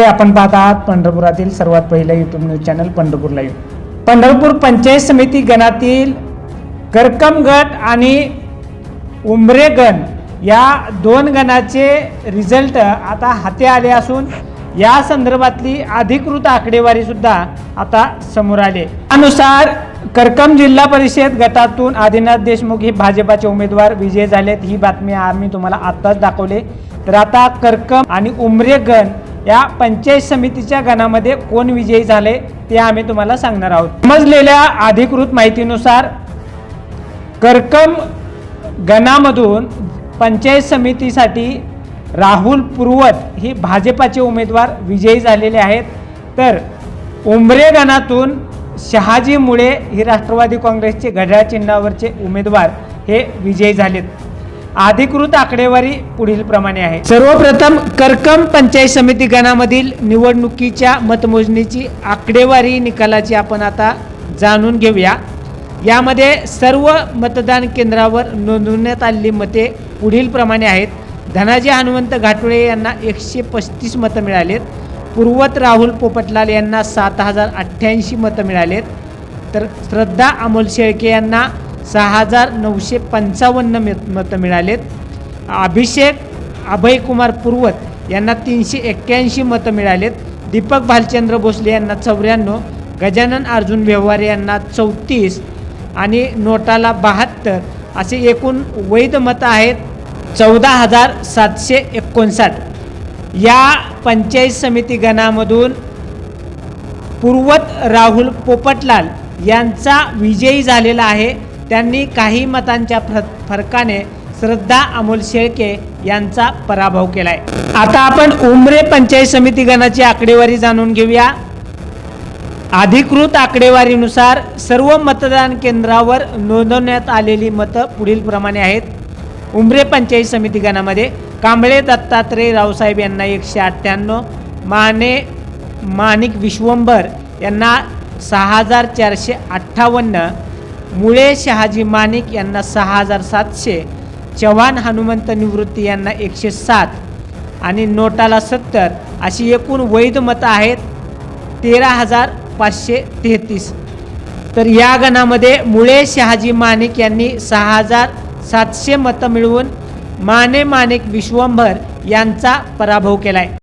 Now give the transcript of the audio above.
आपण पाहत आहात पंढरपुरातील सर्वात पहिलं YouTube news channel Pandharpur live. Pandharpur panchayat समिती गणातील करकम गट आणि उमरे गण या दोन गणाचे रिझल्ट आता हाती आले असून या संदर्भातली अधिकृत आकडेवारी सुद्धा आता समोर आली. त्यानुसार करकम जिल्हा परिषद गटातून आदिनाथ देशमुख हे भाजपाचे उमेदवार विजयी झालेत. ही बातमी आम्ही तुम्हाला आत्ताच दाखवले. तर आता करकम आणि उमरे गण या पंचायत समितीच्या गणामध्ये कोण विजयी झाले ते आम्ही तुम्हाला सांगणार आहोत. समजलेल्या अधिकृत माहितीनुसार करकम गणामधून पंचायत समितीसाठी राहुल पुरवत ही भाजपाचे उमेदवार विजयी झालेले आहेत. तर उमरे गणातून शहाजी मुळे ही राष्ट्रवादी काँग्रेसचे घड्याळ चिन्हावरचे उमेदवार हे विजयी झालेत. अधिकृत आकडेवारी पुढील प्रमाणे आहे. सर्वप्रथम करकम पंचायत समिती गणामधील निवडणुकीच्या मतमोजणीची आकडेवारी निकालाची आपण आता जाणून घेऊया. यामध्ये सर्व मतदान केंद्रावर नोंदवण्यात आलेली मते पुढील प्रमाणे आहेत. धनाजी हनुमंत घाटुळे यांना 135 मतं मिळालेत. पूर्वत राहुल पोपटलाल यांना 7088 मतं मिळालेत. तर श्रद्धा अमोल शेळके यांना 6955 मतं मिळालेत. अभिषेक अभयकुमार पूर्वत यांना 381 मतं मिळालेत. दीपक भालचंद्र भोसले यांना 94, गजानन अर्जुन व्यवहारे यांना 34 आणि नोटाला 72 असे एकूण वैध मतं आहेत 14759. या पंचायत समिती गणामधून पूर्वत राहुल पोपटलाल यांचा विजयी झालेला आहे. त्यांनी काही मतांच्या फरकाने श्रद्धा अमोल शेळके यांचा पराभव केला आहे. आता आपण उमरे पंचायत समिती गणाची आकडेवारी जाणून घेऊया. अधिकृत आकडेवारीनुसार सर्व मतदान केंद्रावर नोंदवण्यात आलेली मतं पुढील प्रमाणे आहेत. उमरे पंचायत समिती गणामध्ये कांबळे दत्तात्रय रावसाहेब यांना 198, माणिक विश्वंभर यांना 6458, मुळे शहाजी माणिक यांना 6700, चव्हाण हनुमंत निवृत्ती यांना 107 आणि नोटाला 70 अशी एकूण वैध मतं आहेत 13533. तर या गणामध्ये मुळे शहाजी माणिक यांनी 6700 मतं मिळवून माणिक विश्वंभर यांचा पराभव केला आहे.